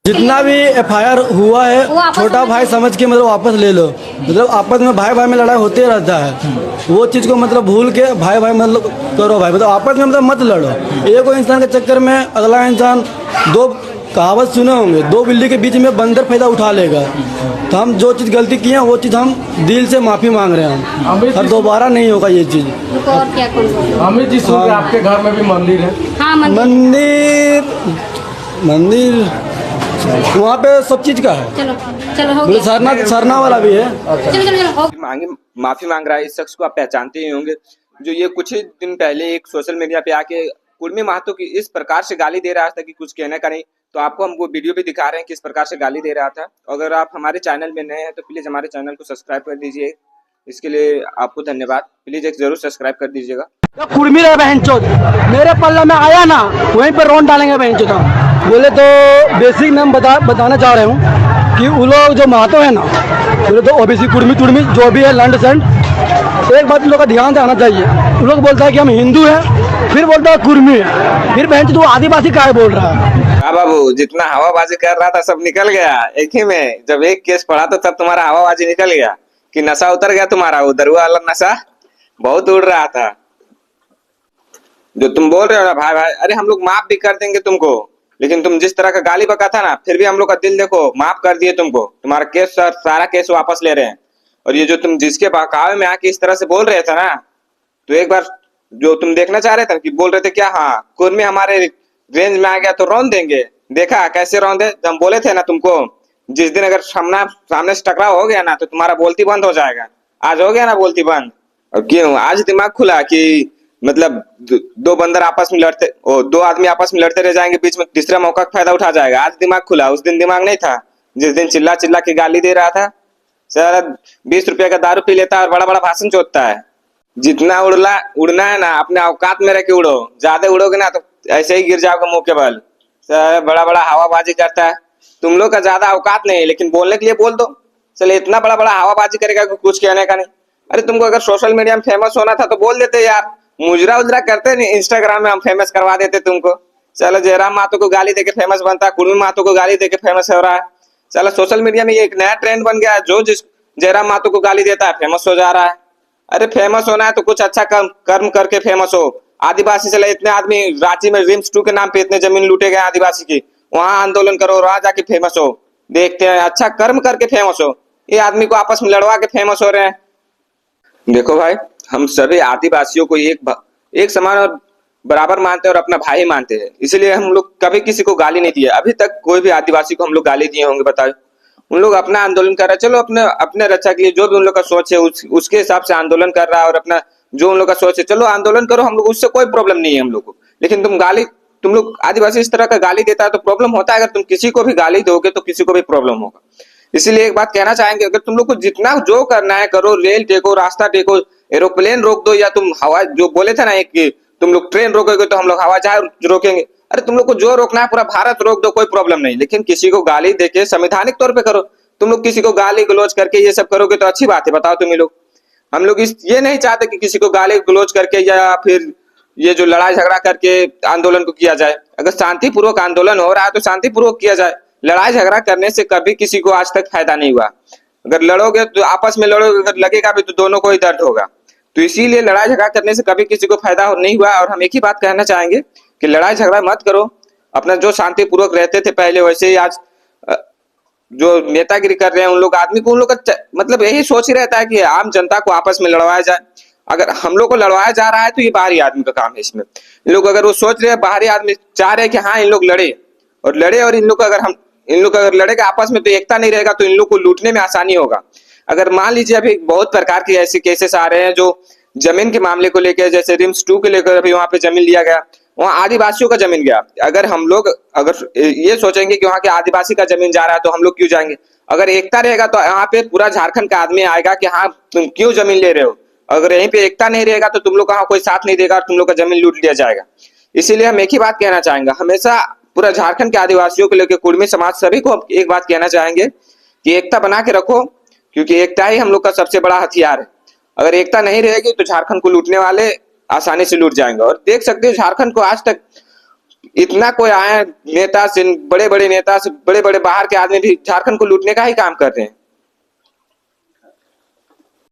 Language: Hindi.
जितना भी एफआईआर हुआ है छोटा भाई समझ के मतलब वापस ले लो। मतलब आपस में भाई भाई में लड़ाई होते रहता है, वो चीज़ को मतलब भूल के भाई भाई मतलब करो भाई, मतलब आपस में मतलब मत लड़ो। एक और इंसान के चक्कर में अगला इंसान दो कहावत सुने होंगे, दो बिल्ली के बीच में बंदर पैदा उठा लेगा। तो हम जो चीज़ गलती की है वो चीज़ हम दिल से माफ़ी मांग रहे हैं हम, और दोबारा नहीं होगा ये चीज़। और क्या करूँ? अमित जी सुन के आपके घर में भी मंदिर है? हाँ मंदिर मंदिर वहाँ पे सब चीज़ का है। चलो चलो हो बोले गया। सरना वाला भी है। चलो चलो चलो हो माफी मांग रहा है। इस शख्स को आप पहचानते ही होंगे, जो ये कुछ ही दिन पहले एक सोशल मीडिया पे आके कुर्मी महतो की इस प्रकार से गाली दे रहा था कि कुछ कहने का नहीं। तो आपको हम वो वीडियो भी दिखा रहे हैं किस प्रकार से गाली दे रहा था। अगर आप हमारे चैनल में नए हैं तो प्लीज हमारे चैनल को सब्सक्राइब कर दीजिए। इसके लिए आपको धन्यवाद। प्लीज एक जरूर सब्सक्राइब कर दीजिएगा। कुर्मी रहे बहनचोद, मेरे पल्ला में आया ना वहीं पर रोन डालेंगे बहनचोद हम। बोले तो बेसिक नाम बताना चाह रहे हूँ कि वो लोग जो महतो है ना, बोले तो ओबीसी कुर्मी तुर्मी जो भी है लंड सेंड, एक बात उन लोग का ध्यान से आना चाहिए। उन लोग बोलता है कि हम हिंदू हैं, फिर बोलता है कुर्मी है, फिर बहनचोद वो आदिवासी का बोल रहा है। हाँ बाबू, जितना हवाबाजी कर रहा था सब निकल गया एक ही में। जब एक केस पड़ा तो तब तुम्हारा हवाबाजी निकल गया कि नशा उतर गया तुम्हारा। वो दरुआ वाला नशा बहुत उड़ रहा था। जो तुम बोल रहे हो ना भाई भाई, अरे हम लोग माफ भी कर देंगे तुमको, लेकिन तुम जिस तरह का गाली बका था ना, फिर भी हम लोग का दिल देखो माफ कर दिए तुमको। तुम्हारा केस सारा केस वापस ले रहे हैं। और ये जो तुम जिसके बहकावे में आके इस तरह से बोल रहे थे ना, तो एक बार जो तुम देखना चाह रहे थे कि बोल रहे थे क्या, हाँ कुर्मी हमारे रेंज में आ गया तो रौन देंगे। देखा कैसे रौन दे। हम बोले थे ना तुमको, जिस दिन अगर सामने से टकराव हो गया ना तो तुम्हारा बोलती बंद हो जाएगा। आज हो गया ना बोलती बंद। और क्यों आज दिमाग खुला कि मतलब दो बंदर आपस में लड़ते, दो आदमी आपस में लड़ते रह जाएंगे, बीच में तीसरा मौका का फायदा उठा जाएगा। आज दिमाग खुला, उस दिन दिमाग नहीं था। जिस दिन चिल्ला चिल्ला के गाली दे रहा था। सर 20 रुपए का दारू पी लेता है और बड़ा बड़ा भाषण चोदता है। जितना उड़ना है ना अपने औकात में रह के उड़ो। ज्यादा उड़ोगे ना तो ऐसे ही गिर जाओगे मुंह के बल। सर बड़ा बड़ा हवाबाजी करता है। तुम लोग का ज्यादा औकात नहीं है, लेकिन बोलने के लिए बोल दो। चले इतना बड़ा बड़ा हवाबाजी करेगा कुछ कहने का नहीं। अरे तुमको अगर सोशल मीडिया में फेमस होना था तो बोल देते यार। मुजरा उजरा करते नहीं, इंस्टाग्राम में हम फेमस करवा देते तुमको। चलो जयराम महतो को गाली देके फेमस बनता है, कुर्मी महतो को गाली देके फेमस हो रहा है। चलो सोशल मीडिया में ये एक नया ट्रेंड बन गया है, जो जिस जयराम महतो को गाली देता है फेमस हो जा रहा है। अरे फेमस होना है तो कुछ अच्छा कर्म करके फेमस हो। आदिवासी चले इतने आदमी रांची में रिम्स 2 के नाम पे इतने जमीन लूटे गए आदिवासी की, वहां आंदोलन करो, वहां जाके फेमस हो। देखते हैं अच्छा कर्म करके फेमस हो। ये आदमी को आपस में लड़वा के फेमस हो रहे हैं। देखो भाई, हम सभी आदिवासियों को एक समान और बराबर मानते हैं और अपना भाई मानते हैं। इसलिए हम लोग कभी किसी को गाली नहीं दिए। अभी तक कोई भी आदिवासी को हम लोग गाली दिए होंगे बताओ? उन लोग अपना आंदोलन कर रहे हैं। चलो अपने अपने रक्षा के लिए जो भी उन लोग का सोच है उसके हिसाब से आंदोलन कर रहा है, और अपना जो उन लोग का सोच है चलो आंदोलन करो, हम लोग उससे कोई प्रॉब्लम नहीं है हम लोग को। लेकिन तुम लोग आदिवासी इस तरह का गाली देता है तो प्रॉब्लम होता है। अगर तुम किसी को भी गाली दोगे तो किसी को भी प्रॉब्लम होगा। इसीलिए एक बात कहना चाहेंगे, अगर तुम लोग को जितना जो करना है करो, रेल टेको, रास्ता टेको, एरोप्लेन रोक दो, या तुम हवा जो बोले थे ना एक कि तुम लोग ट्रेन रोकोगे तो हम लोग हवाई जहाज रोकेंगे। अरे तुम लोग को जो रोकना है पूरा भारत रोक दो, कोई प्रॉब्लम नहीं। लेकिन किसी को गाली देके संवैधानिक तौर पे करो। तुम लोग किसी को गाली गलौज करके ये सब करोगे तो अच्छी बात है? बताओ तुम लोग। हम लोग ये नहीं चाहते कि किसी को गाली गलौज करके या फिर ये जो लड़ाई झगड़ा करके आंदोलन को किया जाए। अगर शांतिपूर्वक आंदोलन हो रहा है तो शांतिपूर्वक किया जाए। लड़ाई झगड़ा करने से कभी किसी को आज तक फायदा नहीं हुआ। अगर लड़ोगे तो आपस में लड़ोगे, अगर लगेगा भी तो दोनों को ही दर्द होगा। तो इसीलिए लड़ाई झगड़ा करने से कभी किसी को फायदा नहीं हुआ। और हम एक ही बात कहना चाहेंगे कि लड़ाई झगड़ा मत करो। अपना जो शांतिपूर्वक रहते थे पहले वैसे ही आज जो नेतागिरी कर रहे हैं उन लोग आदमी को, उन लोग का मतलब यही सोच ही रहता है कि आम जनता को आपस में लड़वाया जाए। अगर हम लोग को लड़वाया जा रहा है तो ये बाहरी आदमी का काम है। इसमें इन लोग अगर वो सोच रहे हैं, बाहरी आदमी चाह रहे हैं कि हाँ इन लोग लड़े और इन लोग अगर लड़ेगा आपस में तो एकता नहीं रहेगा, तो इन लोग को लूटने में आसानी होगा। अगर मान लीजिए अभी बहुत प्रकार के ऐसे केसेस आ रहे हैं जो जमीन के मामले को लेकर, जैसे रिम्स 2 के लेकर अभी वहां पे जमीन लिया गया, वहां आदिवासियों का जमीन गया। अगर हम लोग ये सोचेंगे कि वहां के आदिवासी का जमीन जा रहा है तो हम लोग क्यों जाएंगे? अगर एकता रहेगा तो यहाँ पे पूरा झारखंड का आदमी आएगा कि हाँ तुम क्यों जमीन ले रहे हो। अगर यहीं पे एकता नहीं रहेगा तो तुम लोग का कोई साथ नहीं देगा और तुम लोग का जमीन लूट लिया जाएगा। इसीलिए हम एक ही बात कहना चाहेंगे, हमेशा पूरा झारखंड के आदिवासियों को लेकर, कुर्मी समाज सभी को एक बात कहना चाहेंगे कि एकता बना के रखो, क्योंकि एकता ही हम लोग का सबसे बड़ा हथियार है। अगर एकता नहीं रहेगी तो झारखंड को लूटने वाले आसानी से लूट जाएंगे। और देख सकते हैं झारखंड को आज तक इतना कोई आए नेता से, बड़े बड़े नेता से, बड़े बड़े बाहर के आदमी भी झारखंड को लूटने का ही काम कर रहे हैं।